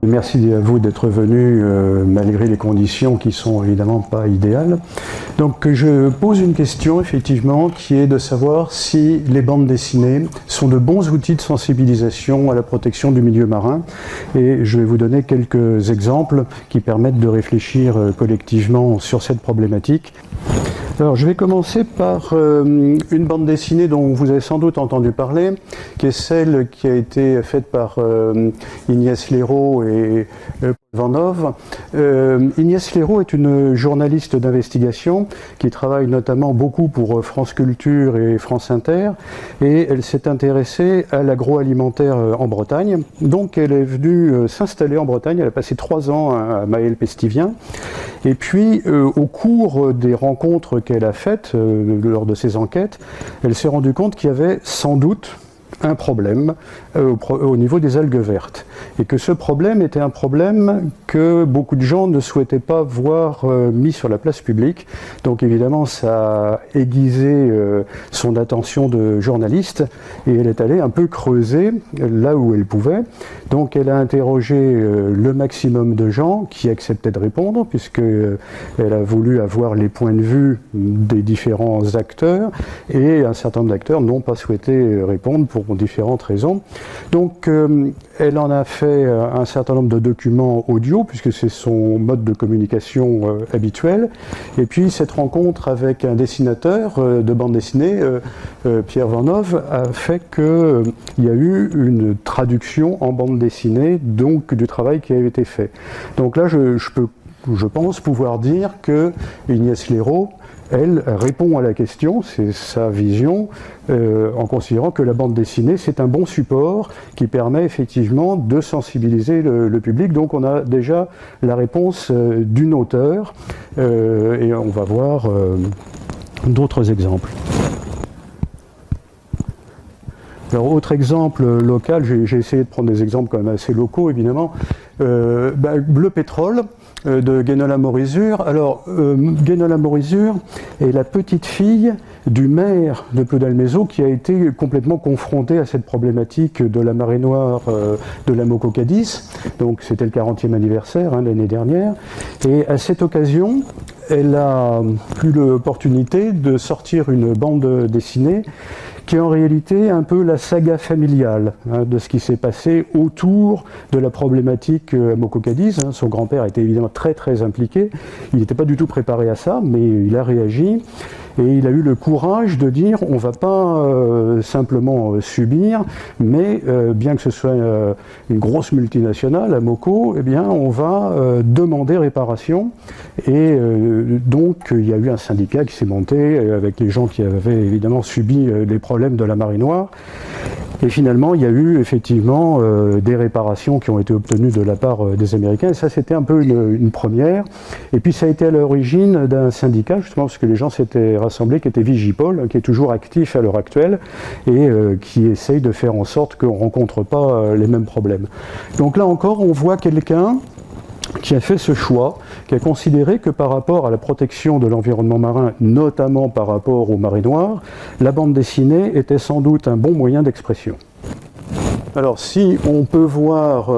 Merci à vous d'être venus malgré les conditions qui sont évidemment pas idéales. Donc je pose une question effectivement qui est de savoir si les bandes dessinées sont de bons outils de sensibilisation à la protection du milieu marin, et je vais vous donner quelques exemples qui permettent de réfléchir collectivement sur cette problématique. Alors je vais commencer par une bande dessinée dont vous avez sans doute entendu parler, qui est celle qui a été faite par Inès Léraud et Paul Van Hove. Inès Léraud est une journaliste d'investigation qui travaille notamment beaucoup pour France Culture et France Inter, et elle s'est intéressée à l'agroalimentaire en Bretagne. Donc elle est venue s'installer en Bretagne, elle a passé 3 ans à Maël-Pestivien, et puis au cours des rencontres qu'elle a faites lors de ses enquêtes, elle s'est rendue compte qu'il y avait sans doute un problème au niveau des algues vertes, et que ce problème était un problème que beaucoup de gens ne souhaitaient pas voir mis sur la place publique. Donc évidemment ça a aiguisé son attention de journaliste, et elle est allée un peu creuser là où elle pouvait. Donc elle a interrogé le maximum de gens qui acceptaient de répondre, puisque elle a voulu avoir les points de vue des différents acteurs, et un certain nombre d'acteurs n'ont pas souhaité répondre pour différentes raisons. Donc elle en a fait un certain nombre de documents audio, puisque c'est son mode de communication habituel. Et puis cette rencontre avec un dessinateur de bande dessinée, Pierre Van Hove, a fait qu'il y a eu une traduction en bande dessinée donc du travail qui a été fait. Donc là je pense pouvoir dire que Inès Léraud, elle répond à la question, c'est sa vision, en considérant que la bande dessinée, c'est un bon support qui permet effectivement de sensibiliser le public. Donc on a déjà la réponse d'une auteure, et on va voir d'autres exemples. Alors, autre exemple local, j'ai essayé de prendre des exemples quand même assez locaux évidemment. Bleu Pétrole de Guénola Morizur. Alors, Guénola Morizur est la petite fille du maire de Ploudalmézeau qui a été complètement confronté à cette problématique de la marée noire de la Moco Cadiz. Donc c'était le 40e anniversaire l'année dernière. Et à cette occasion, elle a eu l'opportunité de sortir une bande dessinée qui est en réalité un peu la saga familiale de ce qui s'est passé autour de la problématique Moco Cadiz. Son grand-père était évidemment très impliqué, il n'était pas du tout préparé à ça, mais il a réagi. Et il a eu le courage de dire on ne va pas simplement subir, mais bien que ce soit une grosse multinationale, la Moco, eh bien on va demander réparation. Et donc il y a eu un syndicat qui s'est monté avec les gens qui avaient évidemment subi les problèmes de la marée noire. Et finalement, il y a eu effectivement des réparations qui ont été obtenues de la part des Américains. Et ça, c'était un peu une première. Et puis, ça a été à l'origine d'un syndicat, justement, parce que les gens s'étaient rassemblés, qui était Vigipol, qui est toujours actif à l'heure actuelle, et qui essaye de faire en sorte qu'on ne rencontre pas les mêmes problèmes. Donc là encore, on voit quelqu'un qui a fait ce choix, qui a considéré que par rapport à la protection de l'environnement marin, notamment par rapport aux marées noires, la bande dessinée était sans doute un bon moyen d'expression. Alors si on peut voir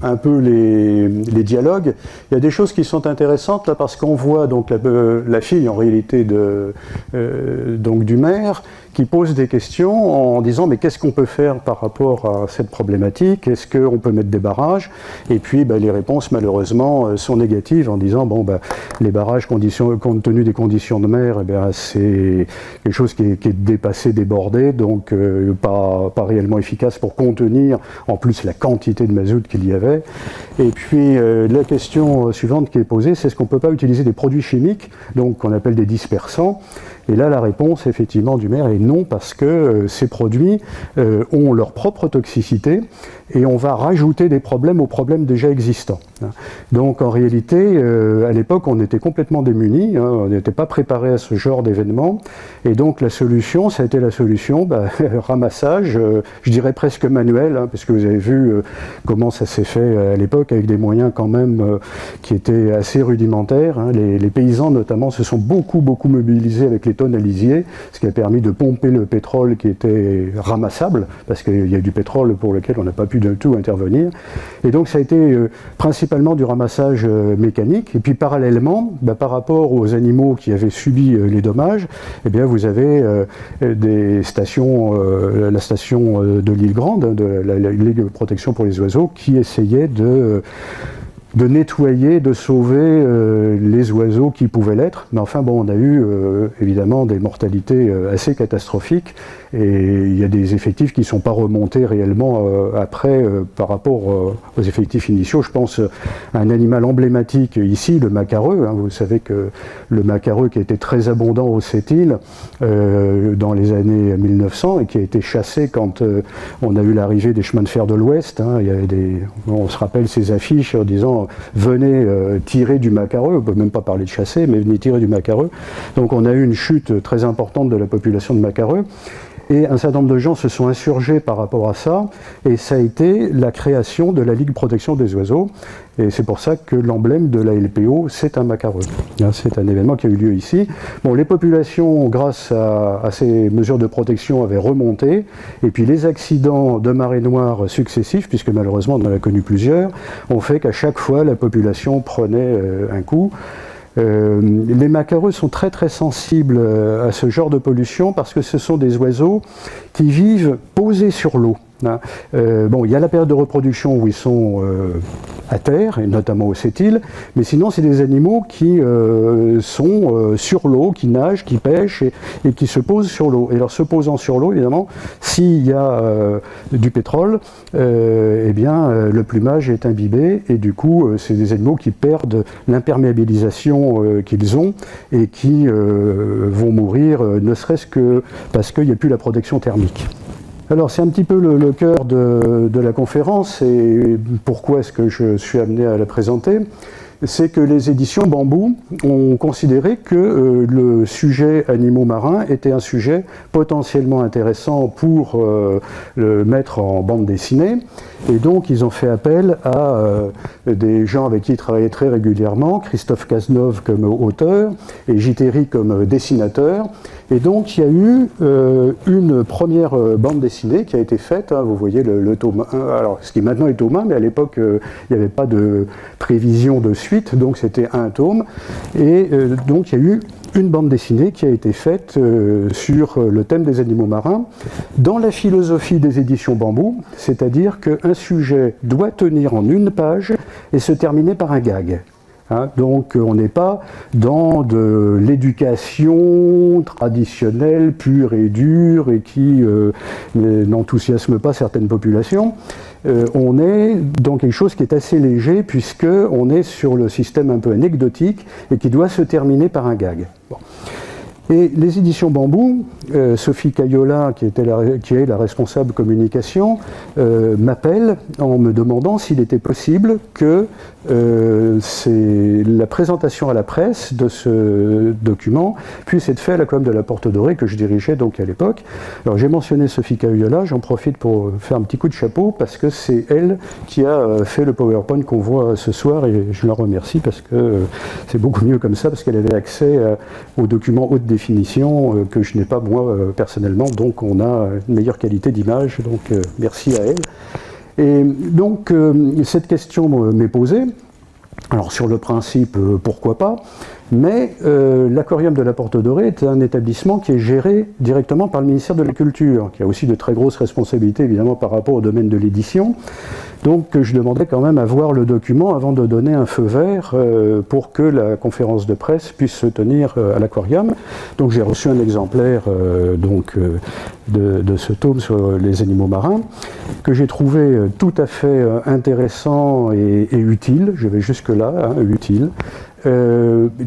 un peu les dialogues, il y a des choses qui sont intéressantes là, parce qu'on voit donc la fille en réalité donc du maire qui pose des questions en disant mais qu'est-ce qu'on peut faire par rapport à cette problématique, est-ce qu'on peut mettre des barrages, et puis les réponses malheureusement sont négatives en disant les barrages compte tenu des conditions de mer, c'est quelque chose qui est dépassé, débordé, donc pas réellement efficace pour contenir en plus la quantité de mazout qu'il y avait. Et puis la question suivante qui est posée, c'est est-ce qu'on ne peut pas utiliser des produits chimiques, donc qu'on appelle des dispersants. Et là, la réponse, effectivement, du maire est non, parce que ces produits ont leur propre toxicité et on va rajouter des problèmes aux problèmes déjà existants. Donc, en réalité, à l'époque, on était complètement démunis, on n'était pas préparé à ce genre d'événement. Et donc, la solution, ça a été la solution, ramassage, je dirais presque manuel, parce que vous avez vu comment ça s'est fait à l'époque, avec des moyens quand même qui étaient assez rudimentaires. Les paysans, notamment, se sont beaucoup mobilisés avec les tonalisier, ce qui a permis de pomper le pétrole qui était ramassable, parce qu'il y a du pétrole pour lequel on n'a pas pu du tout intervenir. Et donc ça a été principalement du ramassage mécanique. Et puis parallèlement, par rapport aux animaux qui avaient subi les dommages, eh bien, vous avez des stations, la station de l'île Grande, de la Ligue de protection pour les oiseaux, qui essayait de nettoyer, de sauver les oiseaux qui pouvaient l'être. Mais enfin, bon, on a eu évidemment des mortalités assez catastrophiques et il y a des effectifs qui ne sont pas remontés réellement après par rapport aux effectifs initiaux. Je pense à un animal emblématique ici, le macareux. Hein. Vous savez que le macareux qui était très abondant aux Sept-Îles dans les années 1900 et qui a été chassé quand on a eu l'arrivée des chemins de fer de l'Ouest. Hein. Il y avait on se rappelle ces affiches en disant venez tirer du macareux, on ne peut même pas parler de chasser, mais venez tirer du macareux. Donc on a eu une chute très importante de la population de macareux. Et un certain nombre de gens se sont insurgés par rapport à ça, et ça a été la création de la Ligue Protection des Oiseaux. Et c'est pour ça que l'emblème de la LPO, c'est un macareux. C'est un événement qui a eu lieu ici. Bon, les populations, grâce à ces mesures de protection, avaient remonté. Et puis les accidents de marée noire successifs, puisque malheureusement on en a connu plusieurs, ont fait qu'à chaque fois la population prenait un coup. Les macareux sont très très sensibles à ce genre de pollution parce que ce sont des oiseaux qui vivent posés sur l'eau. Bon, il y a la période de reproduction où ils sont à terre, et notamment aux Sept-Îles, mais sinon c'est des animaux qui sont sur l'eau, qui nagent, qui pêchent et qui se posent sur l'eau. Et alors se posant sur l'eau, évidemment, s'il y a du pétrole, eh bien le plumage est imbibé et du coup c'est des animaux qui perdent l'imperméabilisation qu'ils ont et qui vont mourir, ne serait-ce que parce qu'il n'y a plus la protection thermique. Alors c'est un petit peu le cœur de la conférence et pourquoi est-ce que je suis amené à la présenter. C'est que les éditions Bambou ont considéré que le sujet animaux marins était un sujet potentiellement intéressant pour le mettre en bande dessinée. Et donc ils ont fait appel à des gens avec qui ils travaillaient très régulièrement, Christophe Cazeneuve comme auteur et J.Terry comme dessinateur. Et donc il y a eu une première bande dessinée qui a été faite, hein, vous voyez le tome 1, alors ce qui maintenant est tome 1, mais à l'époque il n'y avait pas de prévision de suite, donc c'était un tome. Et donc il y a eu une bande dessinée qui a été faite sur le thème des animaux marins, dans la philosophie des éditions Bambou, c'est-à-dire qu'un sujet doit tenir en une page et se terminer par un gag. Hein, donc on n'est pas dans de l'éducation traditionnelle, pure et dure, et qui n'enthousiasme pas certaines populations. On est dans quelque chose qui est assez léger, puisqu'on est sur le système un peu anecdotique, et qui doit se terminer par un gag. Bon. Et les éditions Bambou, Sophie Cayola, qui est la responsable communication, m'appelle en me demandant s'il était possible que la présentation à la presse de ce document puisse être faite à l'Aquarium de la Porte Dorée, que je dirigeais donc à l'époque. Alors j'ai mentionné Sophie Cayola, j'en profite pour faire un petit coup de chapeau, parce que c'est elle qui a fait le PowerPoint qu'on voit ce soir, et je la remercie parce que c'est beaucoup mieux comme ça, parce qu'elle avait accès aux documents haute définition que je n'ai pas moi personnellement, donc on a une meilleure qualité d'image, donc merci à elle. Et donc cette question m'est posée. Alors sur le principe, pourquoi pas, mais l'Aquarium de la Porte Dorée est un établissement qui est géré directement par le ministère de la Culture, qui a aussi de très grosses responsabilités évidemment par rapport au domaine de l'édition. Donc je demandais quand même à voir le document avant de donner un feu vert pour que la conférence de presse puisse se tenir à l'Aquarium. Donc j'ai reçu un exemplaire de ce tome sur les animaux marins, que j'ai trouvé tout à fait intéressant et utile, je vais jusque-là, hein, utile,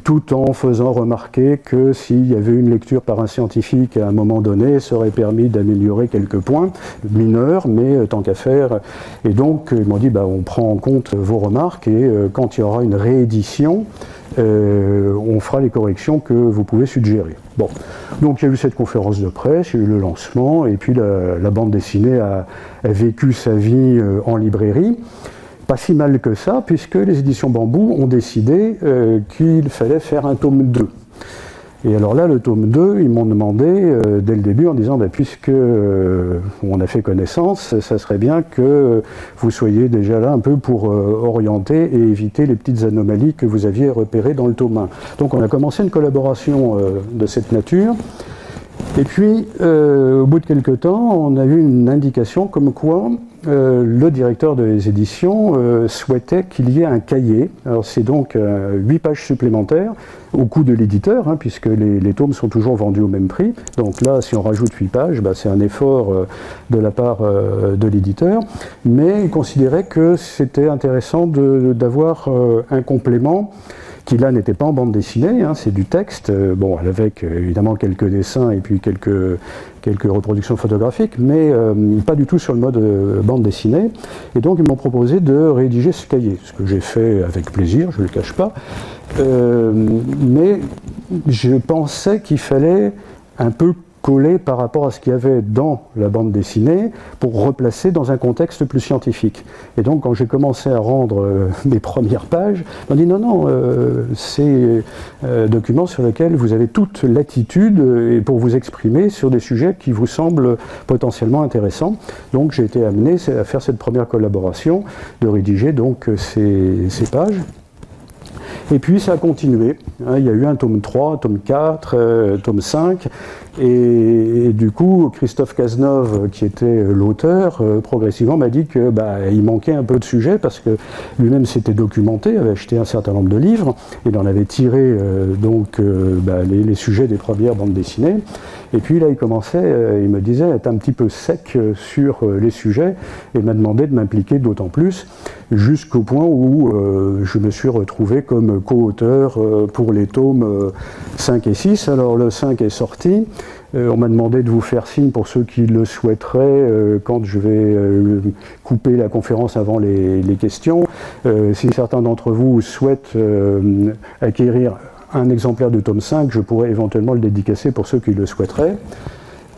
tout en faisant remarquer que s'il y avait une lecture par un scientifique à un moment donné, ça aurait permis d'améliorer quelques points mineurs, mais tant qu'à faire. Et donc ils m'ont dit, on prend en compte vos remarques et quand il y aura une réédition, on fera les corrections que vous pouvez suggérer. Bon, donc il y a eu cette conférence de presse, il y a eu le lancement, et puis la bande dessinée a vécu sa vie en librairie. Pas si mal que ça, puisque les éditions Bambou ont décidé qu'il fallait faire un tome 2. Et alors là, le tome 2, ils m'ont demandé dès le début en disant puisque on a fait connaissance, ça serait bien que vous soyez déjà là un peu pour orienter et éviter les petites anomalies que vous aviez repérées dans le tome 1. Donc on a commencé une collaboration de cette nature. Et puis, au bout de quelques temps, on a eu une indication comme quoi le directeur des éditions souhaitait qu'il y ait un cahier. Alors c'est donc 8 pages supplémentaires au coût de l'éditeur, hein, puisque les tomes sont toujours vendus au même prix. Donc là, si on rajoute 8 pages, c'est un effort de la part de l'éditeur. Mais il considérait que c'était intéressant d'avoir un complément qui là n'était pas en bande dessinée, hein, c'est du texte, bon, avec évidemment quelques dessins et puis quelques reproductions photographiques, mais pas du tout sur le mode bande dessinée. Et donc ils m'ont proposé de rédiger ce cahier, ce que j'ai fait avec plaisir, je ne le cache pas. Mais je pensais qu'il fallait un peu coller par rapport à ce qu'il y avait dans la bande dessinée pour replacer dans un contexte plus scientifique. Et donc quand j'ai commencé à rendre mes premières pages, on dit non, c'est un document sur lequel vous avez toute latitude et pour vous exprimer sur des sujets qui vous semblent potentiellement intéressants. Donc j'ai été amené à faire cette première collaboration, de rédiger donc ces pages. Et puis ça a continué, hein, il y a eu un tome 3, tome 4, tome 5, et du coup Christophe Cazeneuve, qui était l'auteur, progressivement m'a dit que il manquait un peu de sujets parce que lui-même s'était documenté, avait acheté un certain nombre de livres, et il en avait tiré les sujets des premières bandes dessinées. Et puis là il commençait, il me disait être un petit peu sec sur les sujets, et m'a demandé de m'impliquer d'autant plus, jusqu'au point où je me suis retrouvé comme co-auteur pour les tomes 5 et 6. Alors le 5 est sorti, on m'a demandé de vous faire signe pour ceux qui le souhaiteraient quand je vais couper la conférence avant les questions. Si certains d'entre vous souhaitent acquérir un exemplaire du tome 5, je pourrais éventuellement le dédicacer pour ceux qui le souhaiteraient.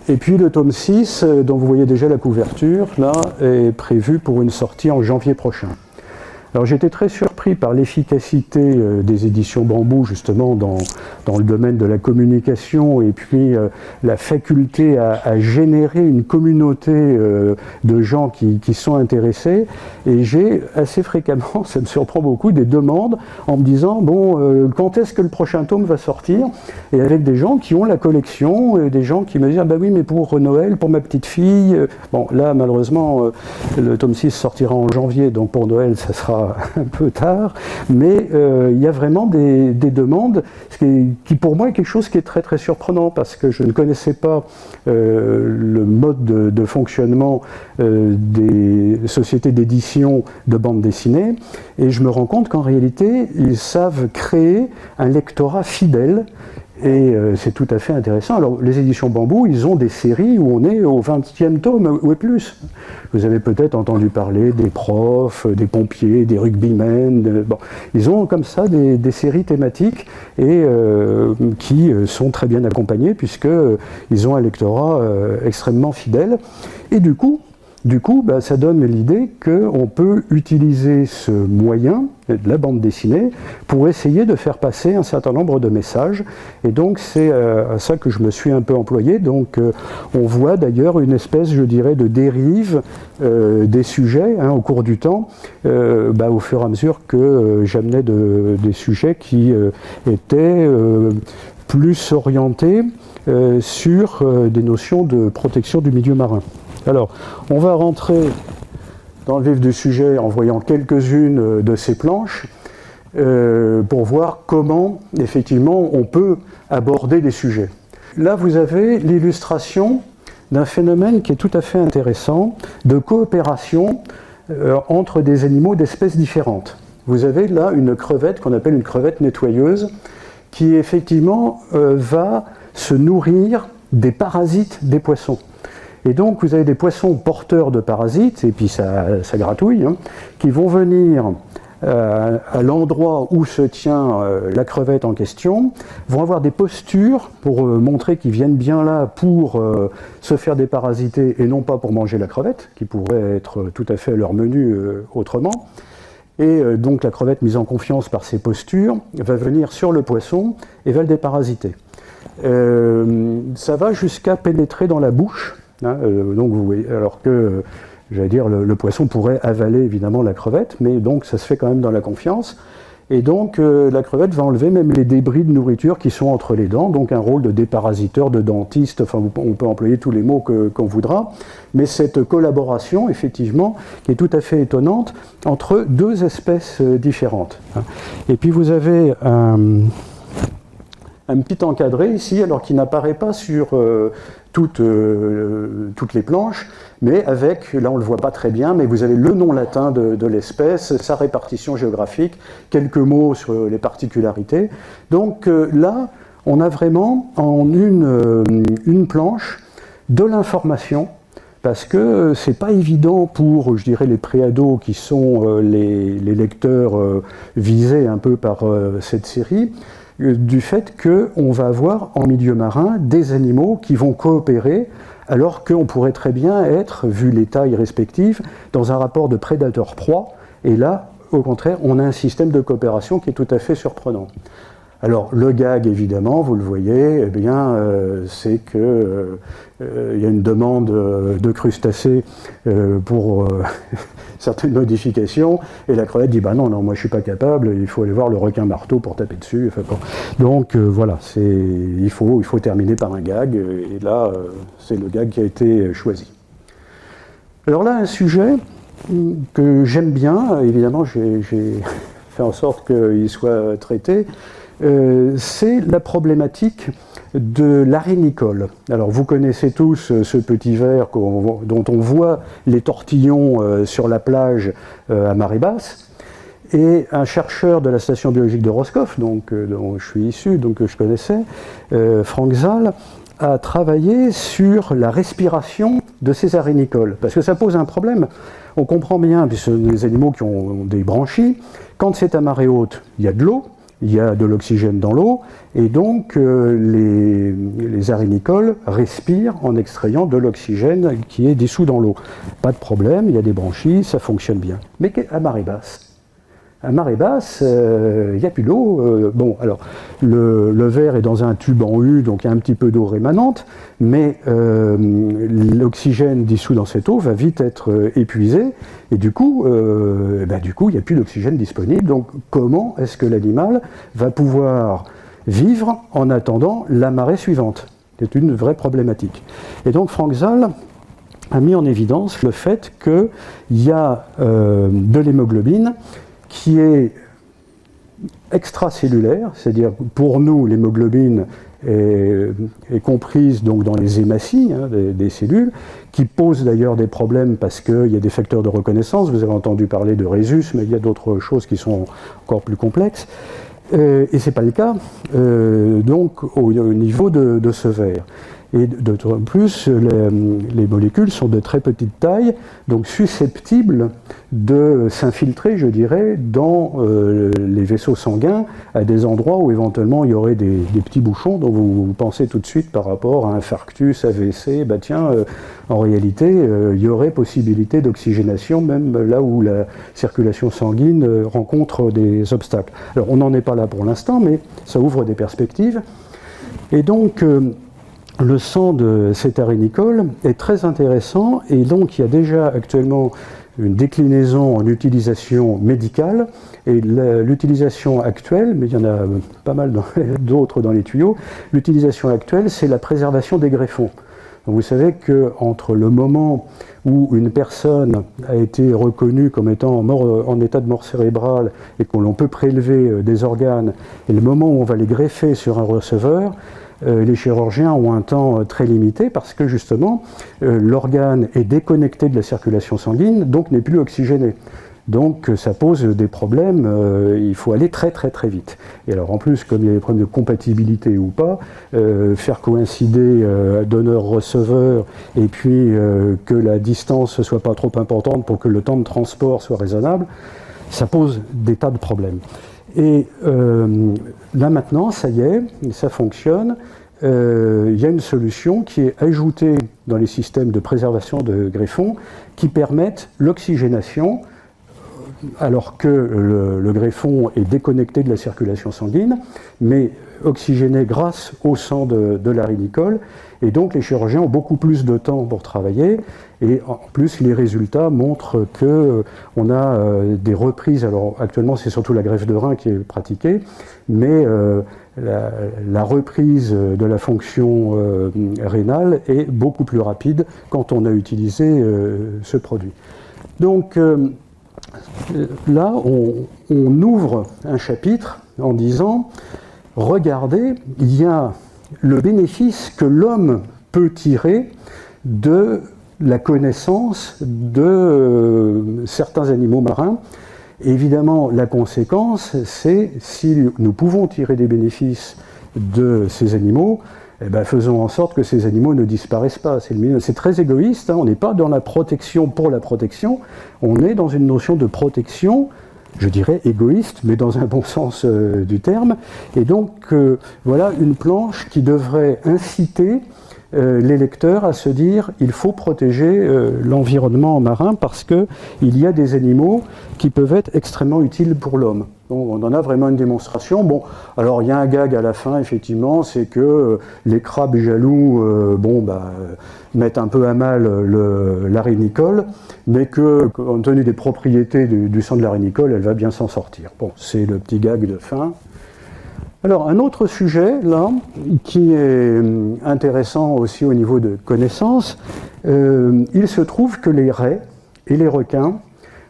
Et puis le tome 6, dont vous voyez déjà la couverture, là, est prévu pour une sortie en janvier prochain. Alors j'ai été très surpris par l'efficacité des éditions Bambou, justement, dans le domaine de la communication, et puis la faculté à générer une communauté de gens qui sont intéressés. Et j'ai assez fréquemment, ça me surprend beaucoup, des demandes en me disant, bon, quand est-ce que le prochain tome va sortir? Et avec des gens qui ont la collection, et des gens qui me disent, ah bah oui, mais pour Noël, pour ma petite fille. Bon, là, malheureusement, le tome 6 sortira en janvier, donc pour Noël, ça sera un peu tard, mais il y a vraiment des demandes, qui pour moi est quelque chose qui est très très surprenant, parce que je ne connaissais pas le mode de fonctionnement des sociétés d'édition de bande dessinée, et je me rends compte qu'en réalité, ils savent créer un lectorat fidèle. Et c'est tout à fait intéressant. Alors, les éditions Bambou, ils ont des séries où on est au 20e tome ou plus. Vous avez peut-être entendu parler des profs, des pompiers, des rugbymen. Bon, ils ont comme ça des séries thématiques et qui sont très bien accompagnées puisqu'ils ont un lectorat extrêmement fidèle. Et du coup, ça donne l'idée qu'on peut utiliser ce moyen de la bande dessinée pour essayer de faire passer un certain nombre de messages. Et donc c'est à ça que je me suis un peu employé. Donc on voit d'ailleurs une espèce, je dirais, de dérive des sujets au cours du temps, au fur et à mesure que j'amenais des sujets qui étaient plus orientés sur des notions de protection du milieu marin. Alors, on va rentrer dans le vif du sujet en voyant quelques-unes de ces planches pour voir comment, effectivement, on peut aborder des sujets. Là, vous avez l'illustration d'un phénomène qui est tout à fait intéressant, de coopération entre des animaux d'espèces différentes. Vous avez là une crevette qu'on appelle une crevette nettoyeuse qui, effectivement, va se nourrir des parasites des poissons. Et donc vous avez des poissons porteurs de parasites, et puis ça gratouille, qui vont venir à l'endroit où se tient la crevette en question, vont avoir des postures pour montrer qu'ils viennent bien là pour se faire déparasiter et non pas pour manger la crevette, qui pourrait être tout à fait leur menu autrement. Et donc la crevette, mise en confiance par ses postures, va venir sur le poisson et va le déparasiter. Ça va jusqu'à pénétrer dans la bouche, hein, donc vous voyez, alors que, j'allais dire, le poisson pourrait avaler évidemment la crevette, mais donc ça se fait quand même dans la confiance. Et donc la crevette va enlever même les débris de nourriture qui sont entre les dents, donc un rôle de déparasiteur, de dentiste, enfin on peut employer tous les mots qu'on voudra, mais cette collaboration effectivement qui est tout à fait étonnante entre deux espèces différentes. Et puis vous avez un petit encadré ici, alors qui n'apparaît pas sur toutes les planches, mais avec, là on ne le voit pas très bien, mais vous avez le nom latin de l'espèce, sa répartition géographique, quelques mots sur les particularités. Donc là, on a vraiment en une planche de l'information, parce que c'est pas évident pour, je dirais, les préados qui sont les lecteurs visés un peu par cette série, du fait qu'on va avoir en milieu marin des animaux qui vont coopérer, alors qu'on pourrait très bien être, vu les tailles respectives, dans un rapport de prédateur-proie, et là, au contraire, on a un système de coopération qui est tout à fait surprenant. Alors, le gag, évidemment, vous le voyez, eh bien, c'est que y a une demande de crustacés pour certaines modifications, et la crevette dit bah non, moi je suis pas capable, il faut aller voir le requin marteau pour taper dessus. Enfin, bon. Donc voilà, il faut terminer par un gag, et là, c'est le gag qui a été choisi. Alors là, un sujet que j'aime bien, évidemment, j'ai fait en sorte qu'il soit traité. C'est la problématique de l'arénicole. Alors vous connaissez tous ce petit ver dont on voit les tortillons sur la plage à marée basse, et un chercheur de la station biologique de Roscoff, dont je suis issu, donc que je connaissais, Frank Zahl, a travaillé sur la respiration de ces arénicoles, parce que ça pose un problème. On comprend bien, puisque ce sont des animaux qui ont des branchies, quand c'est à marée haute, il y a de l'eau, il y a de l'oxygène dans l'eau, et donc les arénicoles respirent en extrayant de l'oxygène qui est dissous dans l'eau. Pas de problème, il y a des branchies, ça fonctionne bien. Mais à marée basse, il n'y a plus d'eau. Bon, alors, le ver est dans un tube en U, donc il y a un petit peu d'eau rémanente, mais l'oxygène dissous dans cette eau va vite être épuisé, et du coup, il n'y a plus d'oxygène disponible. Donc, comment est-ce que l'animal va pouvoir vivre en attendant la marée suivante? C'est une vraie problématique. Et donc, Frank Zahl a mis en évidence le fait qu'il y a de l'hémoglobine qui est extracellulaire, c'est-à-dire pour nous l'hémoglobine est comprise donc dans les hématies des cellules, qui posent d'ailleurs des problèmes parce qu'il y a des facteurs de reconnaissance. Vous avez entendu parler de Rhésus, mais il y a d'autres choses qui sont encore plus complexes. Et ce n'est pas le cas donc au niveau de ce ver. Et d'autant plus, les molécules sont de très petite taille, donc susceptibles de s'infiltrer, je dirais, dans les vaisseaux sanguins, à des endroits où éventuellement il y aurait des petits bouchons dont vous pensez tout de suite par rapport à infarctus, AVC, bah tiens, en réalité, il y aurait possibilité d'oxygénation, même là où la circulation sanguine rencontre des obstacles. Alors on n'en est pas là pour l'instant, mais ça ouvre des perspectives. Et donc, le sang de cet arénicole est très intéressant, et donc il y a déjà actuellement une déclinaison en utilisation médicale, et l'utilisation actuelle, mais il y en a pas mal d'autres dans les tuyaux, l'utilisation actuelle, c'est la préservation des greffons. Donc vous savez qu'entre le moment où une personne a été reconnue comme étant en état de mort cérébrale et qu'on peut prélever des organes, et le moment où on va les greffer sur un receveur, les chirurgiens ont un temps très limité parce que justement l'organe est déconnecté de la circulation sanguine, donc n'est plus oxygéné. Donc ça pose des problèmes, il faut aller très très très vite. Et alors en plus, comme il y a des problèmes de compatibilité ou pas, faire coïncider donneur-receveur et puis que la distance ne soit pas trop importante pour que le temps de transport soit raisonnable, ça pose des tas de problèmes. Et là maintenant, ça y est, ça fonctionne. Il y a une solution qui est ajoutée dans les systèmes de préservation de greffons qui permettent l'oxygénation alors que le greffon est déconnecté de la circulation sanguine, mais oxygéné grâce au sang de l'arénicole. Et donc les chirurgiens ont beaucoup plus de temps pour travailler. Et en plus, les résultats montrent qu'on a des reprises. Alors actuellement, c'est surtout la greffe de rein qui est pratiquée, mais la reprise de la fonction rénale est beaucoup plus rapide quand on a utilisé ce produit. Donc là, on ouvre un chapitre en disant, regardez, il y a le bénéfice que l'homme peut tirer de la connaissance de certains animaux marins. Et évidemment, la conséquence, c'est si nous pouvons tirer des bénéfices de ces animaux, eh bien, faisons en sorte que ces animaux ne disparaissent pas. C'est très égoïste, hein, on n'est pas dans la protection pour la protection, on est dans une notion de protection, je dirais égoïste, mais dans un bon sens du terme. Et donc, voilà une planche qui devrait inciter les lecteurs à se dire il faut protéger l'environnement marin parce qu'il y a des animaux qui peuvent être extrêmement utiles pour l'homme. On en a vraiment une démonstration. Bon, alors il y a un gag à la fin, effectivement, c'est que les crabes jaloux mettent un peu à mal l'arénicole, mais que, compte tenu des propriétés du sang de l'arénicole, elle va bien s'en sortir. Bon, c'est le petit gag de fin. Alors, un autre sujet, là, qui est intéressant aussi au niveau de connaissances, il se trouve que les raies et les requins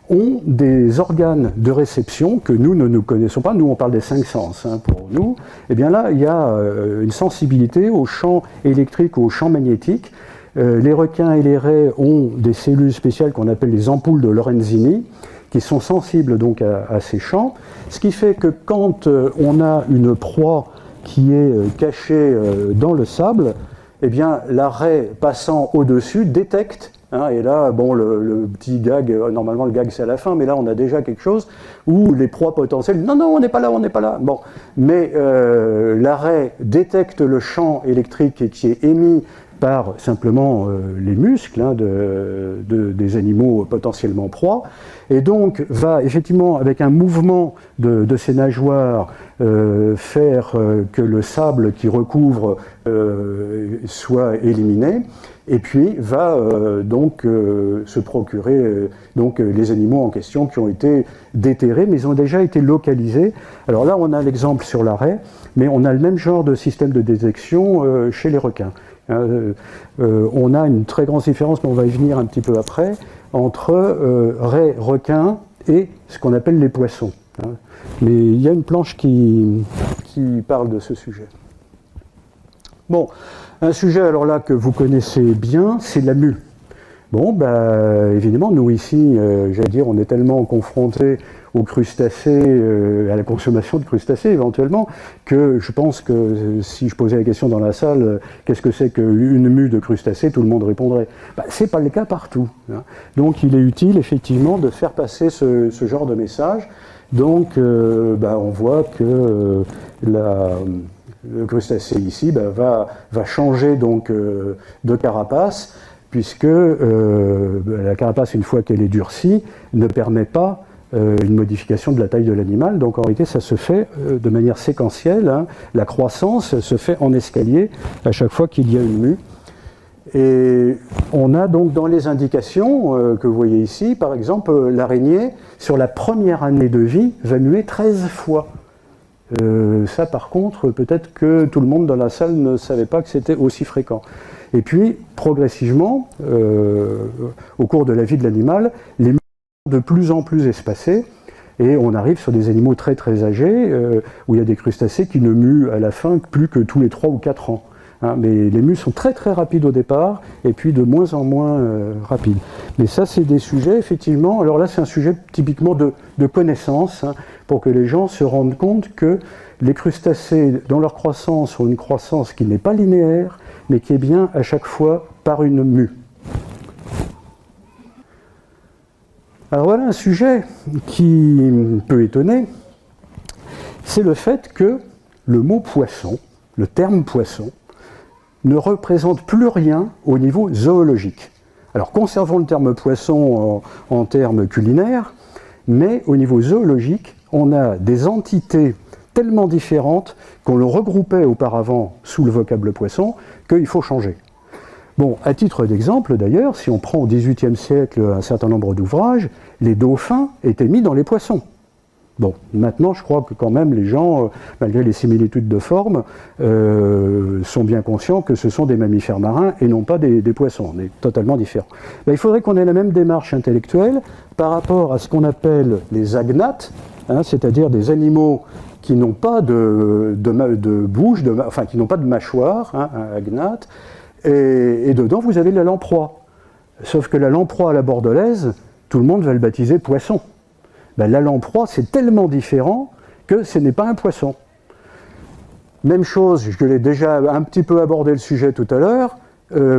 ont des organes de réception que nous ne nous connaissons pas. Nous, on parle des 5 sens, hein, pour nous. Eh bien là, il y a une sensibilité au champ électrique ou au champ magnétique. Les requins et les raies ont des cellules spéciales qu'on appelle les ampoules de Lorenzini, qui sont sensibles donc à ces champs, ce qui fait que quand on a une proie qui est cachée dans le sable, eh bien la raie passant au-dessus détecte, hein, et là, bon, le petit gag, normalement le gag c'est à la fin, mais là on a déjà quelque chose où les proies potentielles, non, on n'est pas là, on n'est pas là. Bon, mais la raie détecte le champ électrique qui est émis par simplement les muscles, hein, des animaux potentiellement proies, et donc va effectivement, avec un mouvement de ses nageoires, faire que le sable qui recouvre soit éliminé, et puis va donc se procurer les animaux en question qui ont été déterrés, mais ils ont déjà été localisés. Alors là, on a l'exemple sur la raie, mais on a le même genre de système de détection chez les requins. On a une très grande différence, mais on va y venir un petit peu après, entre raies, requins et ce qu'on appelle les poissons. Hein. Mais il y a une planche qui parle de ce sujet. Bon, un sujet alors là que vous connaissez bien, c'est la mue. Bon, évidemment, nous ici, j'allais dire, on est tellement confrontés aux crustacés, à la consommation de crustacés éventuellement, que je pense que si je posais la question dans la salle, qu'est-ce que c'est qu'une mue de crustacés, tout le monde répondrait. C'est pas le cas partout. Hein. Donc il est utile effectivement de faire passer ce genre de message. Donc on voit que le crustacé ici va changer donc de carapace, puisque la carapace, une fois qu'elle est durcie, ne permet pas une modification de la taille de l'animal. Donc en réalité, ça se fait de manière séquentielle. Hein. La croissance se fait en escalier à chaque fois qu'il y a une mue. Et on a donc dans les indications que vous voyez ici, par exemple, l'araignée, sur la première année de vie, va muer 13 fois. Ça, par contre, peut-être que tout le monde dans la salle ne savait pas que c'était aussi fréquent. Et puis, progressivement, au cours de la vie de l'animal, les mues sont de plus en plus espacées, et on arrive sur des animaux très très âgés, où il y a des crustacés qui ne muent à la fin plus que tous les 3 ou 4 ans. Hein, mais les mues sont très très rapides au départ, et puis de moins en moins rapides. Mais ça, c'est des sujets, effectivement, alors là, c'est un sujet typiquement de connaissance, hein, pour que les gens se rendent compte que les crustacés, dans leur croissance, ont une croissance qui n'est pas linéaire, mais qui est bien à chaque fois par une mue. Alors voilà un sujet qui peut étonner, c'est le fait que le mot poisson, le terme poisson, ne représente plus rien au niveau zoologique. Alors conservons le terme poisson en termes culinaires, mais au niveau zoologique, on a des entités tellement différentes qu'on le regroupait auparavant sous le vocable poisson qu'il faut changer. Bon, à titre d'exemple d'ailleurs, si on prend au XVIIIe siècle un certain nombre d'ouvrages, les dauphins étaient mis dans les poissons. Bon, maintenant je crois que quand même les gens, malgré les similitudes de forme, sont bien conscients que ce sont des mammifères marins et non pas des poissons. On est totalement différents. Ben, il faudrait qu'on ait la même démarche intellectuelle par rapport à ce qu'on appelle les agnates, hein, c'est-à-dire des animaux qui n'ont pas de bouche, enfin qui n'ont pas de mâchoire, hein, un agnate, et dedans vous avez la lamproie. Sauf que la lamproie à la bordelaise, tout le monde va le baptiser poisson. Ben, la lamproie, c'est tellement différent que ce n'est pas un poisson. Même chose, je l'ai déjà un petit peu abordé le sujet tout à l'heure,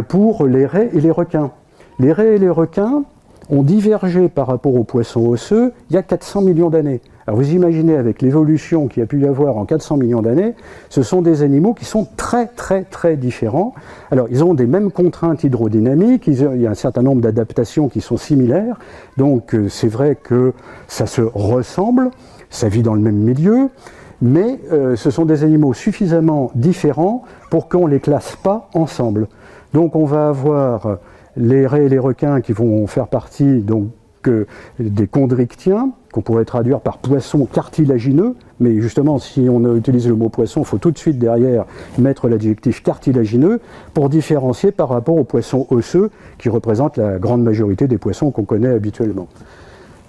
pour les raies et les requins. Les raies et les requins ont divergé par rapport aux poissons osseux il y a 400 millions d'années. Alors vous imaginez avec l'évolution qu'il y a pu y avoir en 400 millions d'années, ce sont des animaux qui sont très très très différents. Alors ils ont des mêmes contraintes hydrodynamiques, il y a un certain nombre d'adaptations qui sont similaires, donc c'est vrai que ça se ressemble, ça vit dans le même milieu, mais ce sont des animaux suffisamment différents pour qu'on ne les classe pas ensemble. Donc on va avoir les raies et les requins qui vont faire partie donc, des chondrichtiens, qu'on pourrait traduire par poissons cartilagineux, mais justement si on utilise le mot poisson, il faut tout de suite derrière mettre l'adjectif cartilagineux pour différencier par rapport aux poissons osseux qui représentent la grande majorité des poissons qu'on connaît habituellement.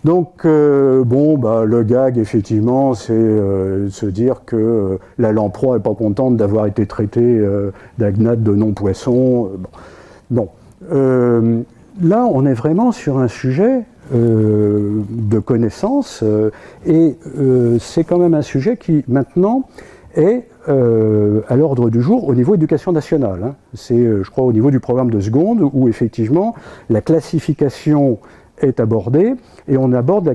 Donc le gag effectivement c'est de se dire que la lamproie n'est pas contente d'avoir été traitée d'agnate de non-poisson. Là on est vraiment sur un sujet de connaissances et c'est quand même un sujet qui maintenant est à l'ordre du jour au niveau éducation nationale. Hein. C'est je crois au niveau du programme de seconde où effectivement la classification est abordée et on aborde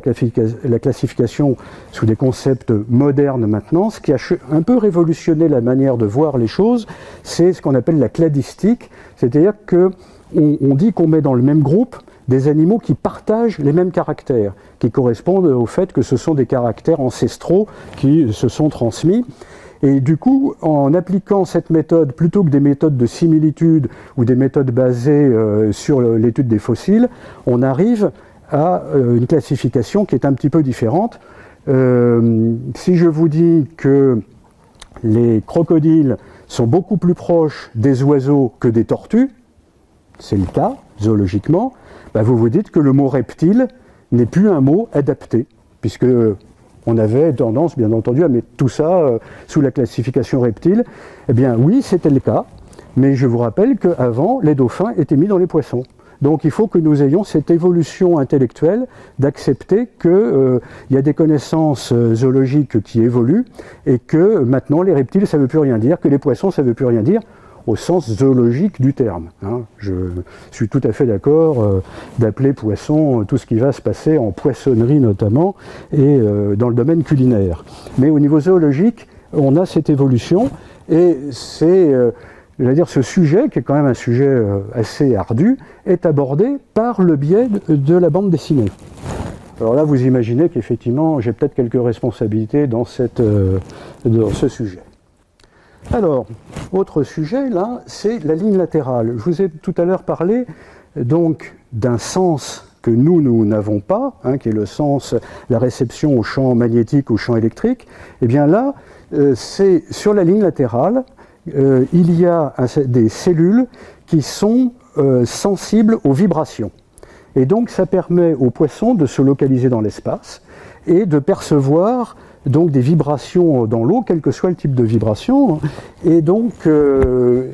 la classification sous des concepts modernes maintenant. Ce qui a un peu révolutionné la manière de voir les choses, c'est ce qu'on appelle la cladistique, c'est-à-dire que on dit qu'on met dans le même groupe des animaux qui partagent les mêmes caractères, qui correspondent au fait que ce sont des caractères ancestraux qui se sont transmis. Et du coup, en appliquant cette méthode, plutôt que des méthodes de similitude ou des méthodes basées sur l'étude des fossiles, on arrive à une classification qui est un petit peu différente. Si je vous dis que les crocodiles sont beaucoup plus proches des oiseaux que des tortues, c'est le cas, zoologiquement, ben vous vous dites que le mot reptile n'est plus un mot adapté, puisque on avait tendance, bien entendu, à mettre tout ça sous la classification reptile. Eh bien oui, c'était le cas, mais je vous rappelle qu'avant, les dauphins étaient mis dans les poissons. Donc il faut que nous ayons cette évolution intellectuelle d'accepter qu'il y a des connaissances zoologiques qui évoluent et que maintenant les reptiles ça ne veut plus rien dire, que les poissons ça ne veut plus rien dire au sens zoologique du terme. Hein. Je suis tout à fait d'accord d'appeler poisson tout ce qui va se passer en poissonnerie notamment et dans le domaine culinaire. Mais au niveau zoologique, on a cette évolution et c'est... je veux dire, ce sujet, qui est quand même un sujet assez ardu, est abordé par le biais de la bande dessinée. Alors là, vous imaginez qu'effectivement, j'ai peut-être quelques responsabilités dans ce sujet. Alors, autre sujet, là, c'est la ligne latérale. Je vous ai tout à l'heure parlé, donc, d'un sens que nous n'avons pas, hein, qui est le sens, la réception au champ magnétique, au champ électrique. Et bien là, c'est sur la ligne latérale, il y a des cellules qui sont sensibles aux vibrations. Et donc ça permet aux poissons de se localiser dans l'espace et de percevoir donc des vibrations dans l'eau, quel que soit le type de vibration, et donc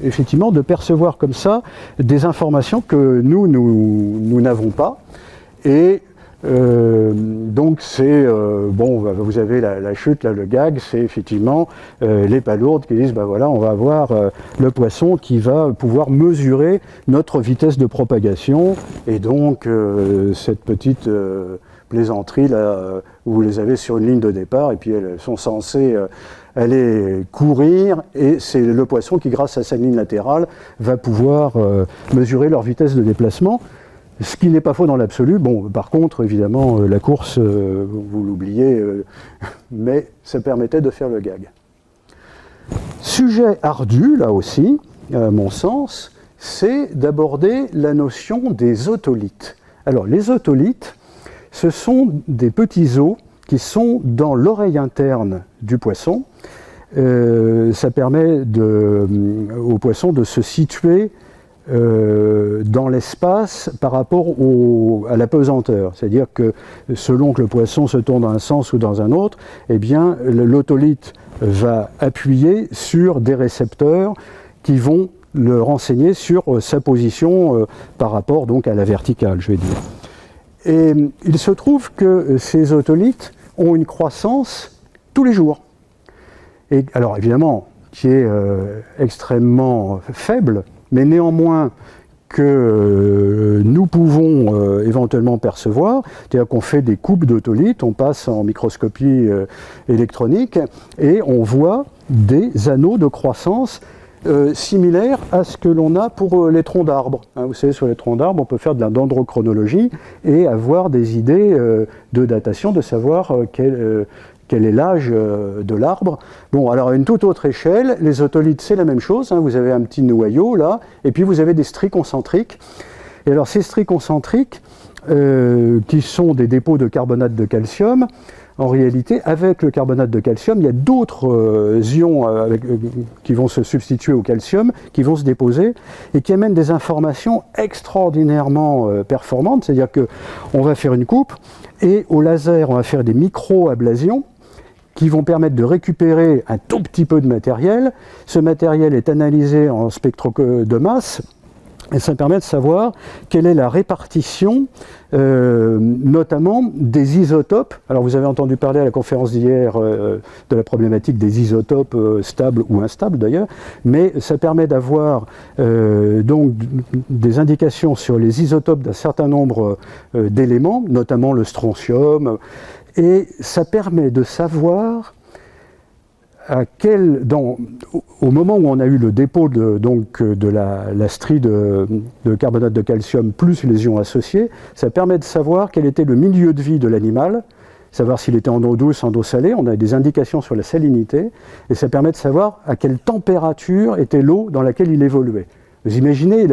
effectivement de percevoir comme ça des informations que nous n'avons pas. Et donc c'est, bon, vous avez la chute, là, le gag, c'est effectivement les palourdes qui disent, ben voilà, on va avoir le poisson qui va pouvoir mesurer notre vitesse de propagation, et donc cette petite plaisanterie, là, où vous les avez sur une ligne de départ, et puis elles sont censées aller courir, et c'est le poisson qui, grâce à sa ligne latérale, va pouvoir mesurer leur vitesse de déplacement. Ce qui n'est pas faux dans l'absolu. Bon, par contre, évidemment, la course, vous l'oubliez, mais ça permettait de faire le gag. Sujet ardu, là aussi, à mon sens, c'est d'aborder la notion des otolithes. Alors, les otolithes, ce sont des petits os qui sont dans l'oreille interne du poisson. Ça permet au poisson de se situer dans l'espace par rapport à la pesanteur. C'est-à-dire que selon que le poisson se tourne dans un sens ou dans un autre, eh bien, l'otolithe va appuyer sur des récepteurs qui vont le renseigner sur sa position par rapport donc à la verticale, je vais dire. Et il se trouve que ces otolithes ont une croissance tous les jours. Et alors évidemment, qui est extrêmement faible, mais néanmoins que nous pouvons éventuellement percevoir, c'est-à-dire qu'on fait des coupes d'otolithes, on passe en microscopie électronique et on voit des anneaux de croissance similaires à ce que l'on a pour les troncs d'arbres. Hein, vous savez, sur les troncs d'arbres, on peut faire de la dendrochronologie et avoir des idées de datation, de savoir quel est l'âge de l'arbre. Bon, alors à une toute autre échelle, les otolithes, c'est la même chose. Hein, vous avez un petit noyau là, et puis vous avez des stries concentriques. Et alors ces stries concentriques, qui sont des dépôts de carbonate de calcium, en réalité, avec le carbonate de calcium, il y a d'autres ions qui vont se substituer au calcium, qui vont se déposer et qui amènent des informations extraordinairement performantes. C'est-à-dire qu'on va faire une coupe et au laser, on va faire des micro-ablations qui vont permettre de récupérer un tout petit peu de matériel. Ce matériel est analysé en spectroscopie de masse. Et ça permet de savoir quelle est la répartition, notamment des isotopes. Alors vous avez entendu parler à la conférence d'hier de la problématique des isotopes stables ou instables d'ailleurs, mais ça permet d'avoir donc des indications sur les isotopes d'un certain nombre d'éléments, notamment le strontium, et ça permet de savoir au moment où on a eu le dépôt de la strie de carbonate de calcium plus les ions associés, ça permet de savoir quel était le milieu de vie de l'animal, savoir s'il était en eau douce, en eau salée. On a des indications sur la salinité, et ça permet de savoir à quelle température était l'eau dans laquelle il évoluait. Vous imaginez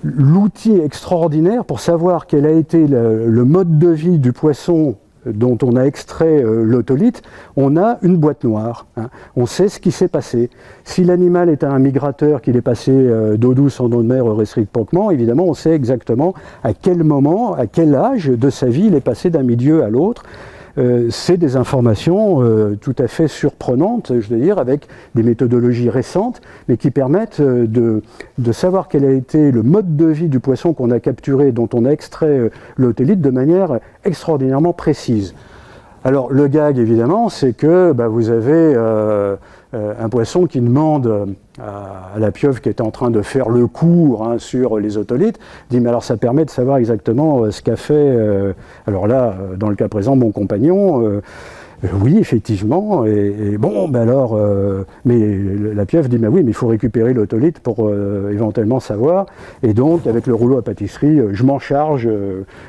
l'outil extraordinaire pour savoir quel a été le mode de vie du poisson dont on a extrait l'otolithe. On a une boîte noire. Hein. On sait ce qui s'est passé. Si l'animal est un migrateur, qu'il est passé d'eau douce en eau de mer réciproquement, évidemment, on sait exactement à quel moment, à quel âge de sa vie il est passé d'un milieu à l'autre. C'est des informations tout à fait surprenantes, je veux dire, avec des méthodologies récentes, mais qui permettent de savoir quel a été le mode de vie du poisson qu'on a capturé, dont on a extrait l'otolithe de manière extraordinairement précise. Alors le gag, évidemment, c'est que vous avez un poisson qui demande à la pieuvre qui est en train de faire le cours sur les otolithes, dit mais alors ça permet de savoir exactement ce qu'a fait, alors là, dans le cas présent, mon compagnon, oui, effectivement, et bon, alors, mais la pieuvre dit, mais oui, mais il faut récupérer l'otolithe pour éventuellement savoir, et donc, avec le rouleau à pâtisserie, je m'en charge,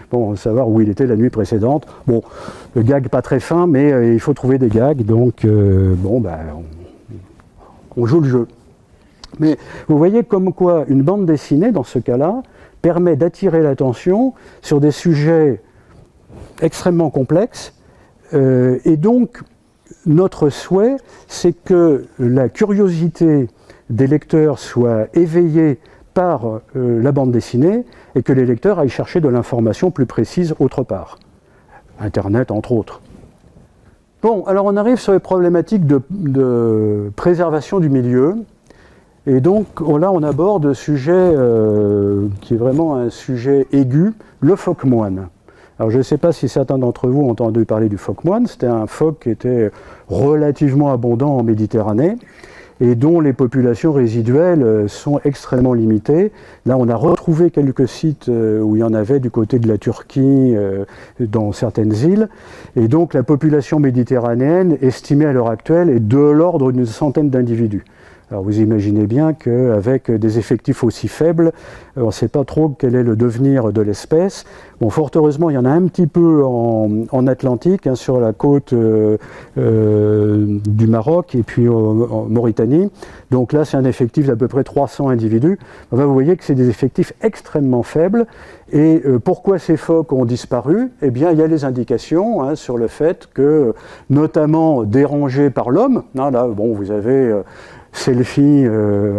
pour savoir où il était la nuit précédente. Bon, le gag pas très fin, mais il faut trouver des gags, donc, on joue le jeu. Mais vous voyez comme quoi une bande dessinée, dans ce cas-là, permet d'attirer l'attention sur des sujets extrêmement complexes. Et donc, notre souhait, c'est que la curiosité des lecteurs soit éveillée par la bande dessinée et que les lecteurs aillent chercher de l'information plus précise autre part. Internet, entre autres. Bon, alors on arrive sur les problématiques de préservation du milieu. Et donc là, on aborde un sujet qui est vraiment un sujet aigu, le phoque-moine. Alors je ne sais pas si certains d'entre vous ont entendu parler du phoque-moine. C'était un phoque qui était relativement abondant en Méditerranée et dont les populations résiduelles sont extrêmement limitées. Là, on a retrouvé quelques sites où il y en avait du côté de la Turquie, dans certaines îles. Et donc la population méditerranéenne, estimée à l'heure actuelle, est de l'ordre d'une centaine d'individus. Alors vous imaginez bien qu'avec des effectifs aussi faibles, on ne sait pas trop quel est le devenir de l'espèce. Bon, fort heureusement, il y en a un petit peu en Atlantique, hein, sur la côte du Maroc et puis en Mauritanie. Donc là, c'est un effectif d'à peu près 300 individus. Enfin, vous voyez que c'est des effectifs extrêmement faibles. Et pourquoi ces phoques ont disparu? Eh bien, il y a les indications, hein, sur le fait que, notamment dérangés par l'homme, hein, là, bon, vous avez selfie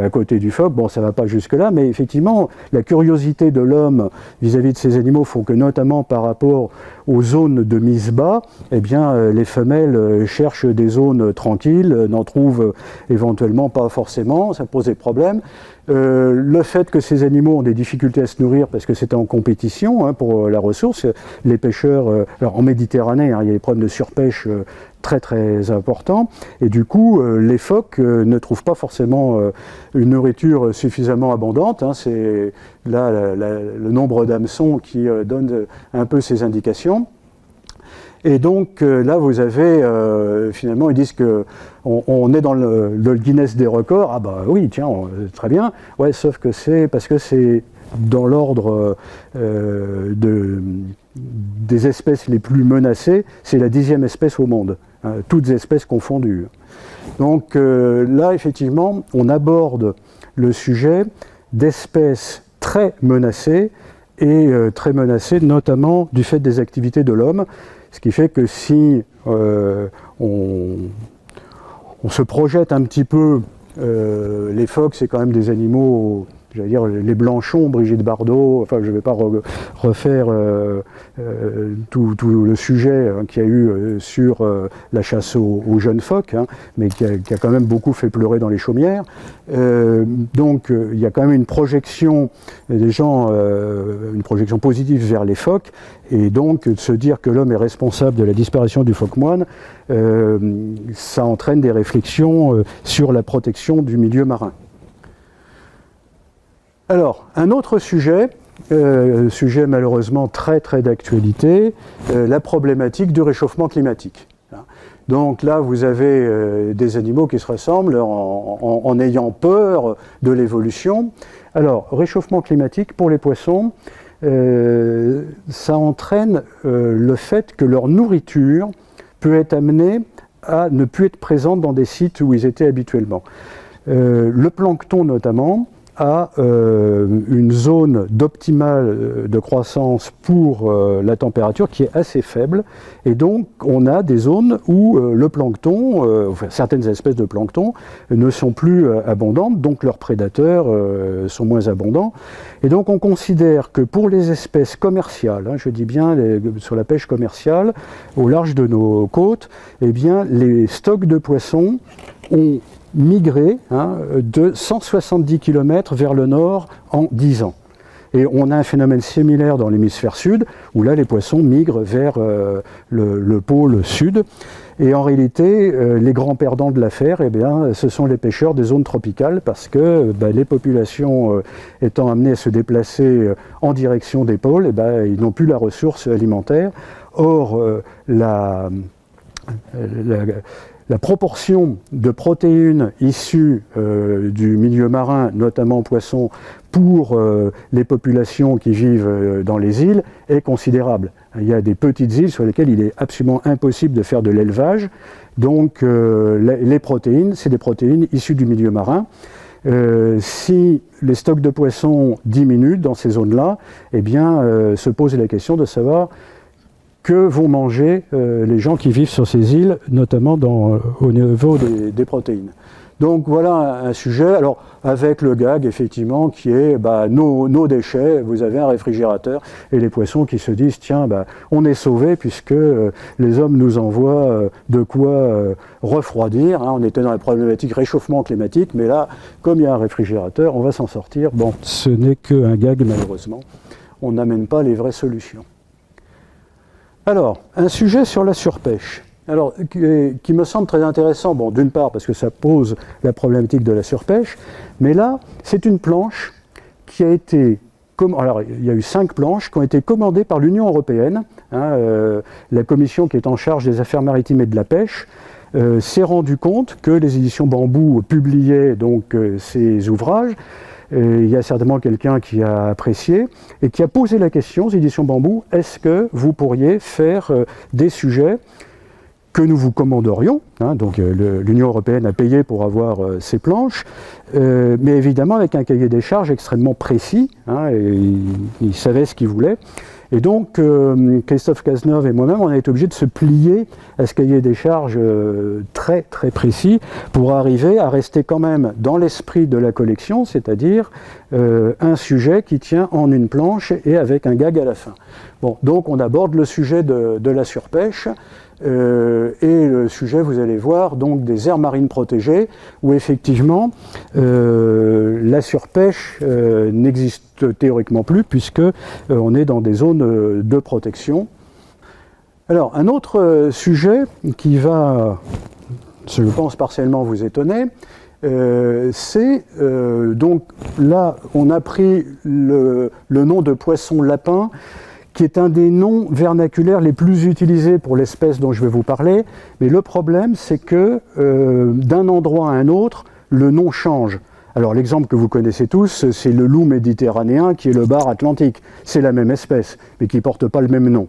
à côté du phoque, bon, ça ne va pas jusque-là, mais effectivement, la curiosité de l'homme vis-à-vis de ces animaux font que, notamment par rapport aux zones de mise bas, eh bien, les femelles cherchent des zones tranquilles, n'en trouvent éventuellement pas forcément, ça pose des problèmes. Le fait que ces animaux ont des difficultés à se nourrir parce que c'est en compétition, hein, pour la ressource, les pêcheurs, alors en Méditerranée, hein, il y a des problèmes de surpêche très très importants, et du coup les phoques ne trouvent pas forcément une nourriture suffisamment abondante, hein, c'est là le nombre d'hameçons qui donne un peu ces indications. Et donc là, vous avez, finalement, ils disent qu'on est dans le Guinness des records. Ah bah oui, tiens, très bien. Ouais, sauf que c'est parce que c'est dans l'ordre des espèces les plus menacées, c'est la 10e espèce au monde, hein, toutes espèces confondues. Donc là, effectivement, on aborde le sujet d'espèces très menacées, et très menacées notamment du fait des activités de l'homme. Ce qui fait que si on se projette un petit peu, les phoques, c'est quand même des animaux, j'allais dire les Blanchons, Brigitte Bardot, enfin je ne vais pas refaire tout le sujet, hein, qu'il y a eu sur la chasse aux jeunes phoques, hein, mais qui a quand même beaucoup fait pleurer dans les chaumières. Donc il y a quand même une projection des gens, une projection positive vers les phoques, et donc de se dire que l'homme est responsable de la disparition du phoque moine, ça entraîne des réflexions sur la protection du milieu marin. Alors, un autre sujet, sujet malheureusement très très d'actualité, la problématique du réchauffement climatique. Donc là, vous avez des animaux qui se ressemblent en ayant peur de l'évolution. Alors, réchauffement climatique pour les poissons, ça entraîne le fait que leur nourriture peut être amenée à ne plus être présente dans des sites où ils étaient habituellement. Le plancton notamment a une zone d'optimale de croissance pour la température qui est assez faible, et donc on a des zones où le plancton, enfin, certaines espèces de plancton ne sont plus abondantes, donc leurs prédateurs sont moins abondants, et donc on considère que pour les espèces commerciales, hein, je dis bien sur la pêche commerciale au large de nos côtes, eh bien les stocks de poissons ont migré, hein, de 170 km vers le nord en 10 ans. Et on a un phénomène similaire dans l'hémisphère sud, où là les poissons migrent vers le pôle sud. Et en réalité, les grands perdants de l'affaire, eh bien, ce sont les pêcheurs des zones tropicales, parce que les populations étant amenées à se déplacer en direction des pôles, ils n'ont plus la ressource alimentaire. Or, la proportion de protéines issues du milieu marin, notamment poissons, pour les populations qui vivent dans les îles est considérable. Il y a des petites îles sur lesquelles il est absolument impossible de faire de l'élevage. Donc les protéines, c'est des protéines issues du milieu marin. Si les stocks de poissons diminuent dans ces zones-là, eh bien, se pose la question de savoir que vont manger les gens qui vivent sur ces îles, notamment au niveau des protéines. Donc voilà un sujet, alors avec le gag effectivement qui est nos déchets, vous avez un réfrigérateur et les poissons qui se disent tiens on est sauvés puisque les hommes nous envoient de quoi refroidir, hein, on était dans la problématique réchauffement climatique, mais là comme il y a un réfrigérateur on va s'en sortir. Bon, ce n'est qu'un gag malheureusement, on n'amène pas les vraies solutions. Alors, un sujet sur la surpêche, alors, qui me semble très intéressant, bon, d'une part parce que ça pose la problématique de la surpêche, mais là, c'est une planche qui a été... Alors, il y a eu 5 planches qui ont été commandées par l'Union européenne, hein, la commission qui est en charge des affaires maritimes et de la pêche, s'est rendu compte que les éditions Bambou publiaient donc ces ouvrages. Il y a certainement quelqu'un qui a apprécié et qui a posé la question aux éditions Bambou, est-ce que vous pourriez faire des sujets que nous vous commanderions, hein, donc l'Union européenne a payé pour avoir ces planches, mais évidemment avec un cahier des charges extrêmement précis, hein, et il savait ce qu'il voulait. Et donc Christophe Cazeneuve et moi-même, on a été obligés de se plier à ce cahier des charges très très précis pour arriver à rester quand même dans l'esprit de la collection, c'est-à-dire un sujet qui tient en une planche et avec un gag à la fin. Bon, donc on aborde le sujet de la surpêche. Et le sujet, vous allez voir, donc des aires marines protégées, où effectivement la surpêche n'existe théoriquement plus, puisque on est dans des zones de protection. Alors, un autre sujet qui va, je pense, partiellement vous étonner, c'est donc là, on a pris le nom de poisson lapin, qui est un des noms vernaculaires les plus utilisés pour l'espèce dont je vais vous parler. Mais le problème, c'est que d'un endroit à un autre, le nom change. Alors l'exemple que vous connaissez tous, c'est le loup méditerranéen qui est le bar atlantique. C'est la même espèce, mais qui ne porte pas le même nom.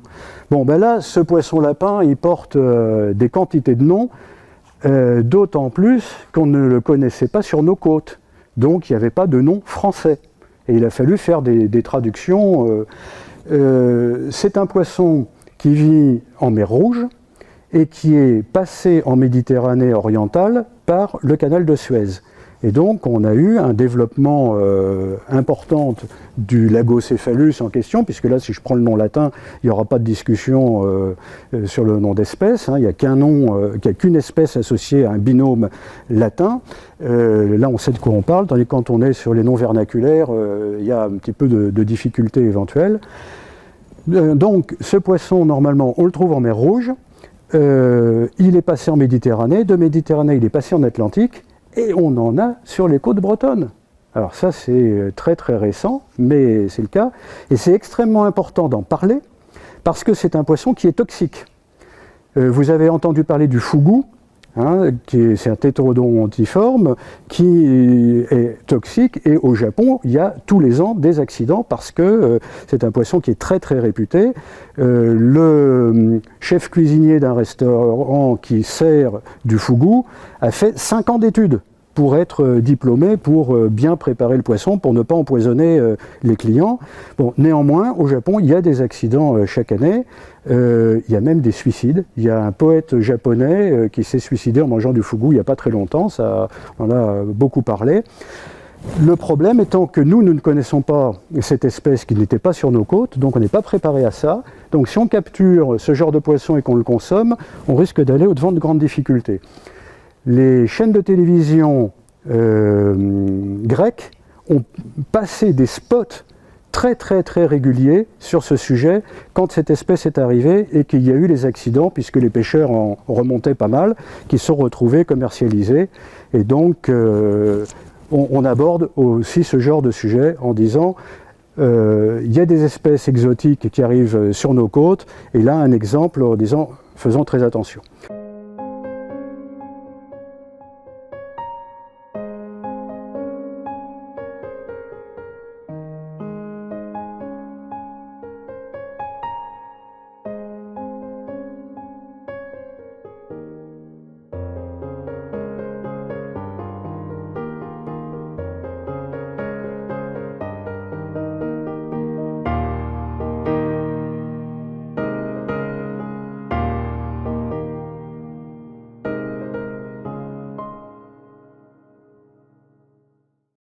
Bon, ben là, ce poisson lapin, il porte des quantités de noms, d'autant plus qu'on ne le connaissait pas sur nos côtes. Donc il n'y avait pas de nom français. Et il a fallu faire des traductions. C'est un poisson qui vit en mer Rouge et qui est passé en Méditerranée orientale par le canal de Suez. Et donc on a eu un développement important du lagocéphalus en question, puisque là si je prends le nom latin, il n'y aura pas de discussion sur le nom d'espèce, hein. Il n'y a qu'une espèce associée à un binôme latin. Là on sait de quoi on parle, tandis que quand on est sur les noms vernaculaires, il y a un petit peu de difficultés éventuelles. Donc ce poisson, normalement, on le trouve en mer Rouge, il est passé en Méditerranée, de Méditerranée il est passé en Atlantique, et on en a sur les côtes bretonnes. Alors ça c'est très très récent, mais c'est le cas, et c'est extrêmement important d'en parler, parce que c'est un poisson qui est toxique. Vous avez entendu parler du fougou, hein, c'est un tétrodontiforme qui est toxique, et au Japon il y a tous les ans des accidents parce que c'est un poisson qui est très très réputé. Le chef cuisinier d'un restaurant qui sert du fougou a fait 5 ans d'études pour être diplômé, pour bien préparer le poisson, pour ne pas empoisonner les clients. Bon, néanmoins, au Japon, il y a des accidents chaque année, il y a même des suicides. Il y a un poète japonais qui s'est suicidé en mangeant du fougou il n'y a pas très longtemps, ça, on en a beaucoup parlé. Le problème étant que nous ne connaissons pas cette espèce qui n'était pas sur nos côtes, donc on n'est pas préparé à ça. Donc si on capture ce genre de poisson et qu'on le consomme, on risque d'aller au-devant de grandes difficultés. Les chaînes de télévision grecques ont passé des spots très très très réguliers sur ce sujet quand cette espèce est arrivée et qu'il y a eu les accidents, puisque les pêcheurs en remontaient pas mal, qui se sont retrouvés commercialisés. Et donc on aborde aussi ce genre de sujet en disant il y a des espèces exotiques qui arrivent sur nos côtes, et là un exemple en disant faisons très attention.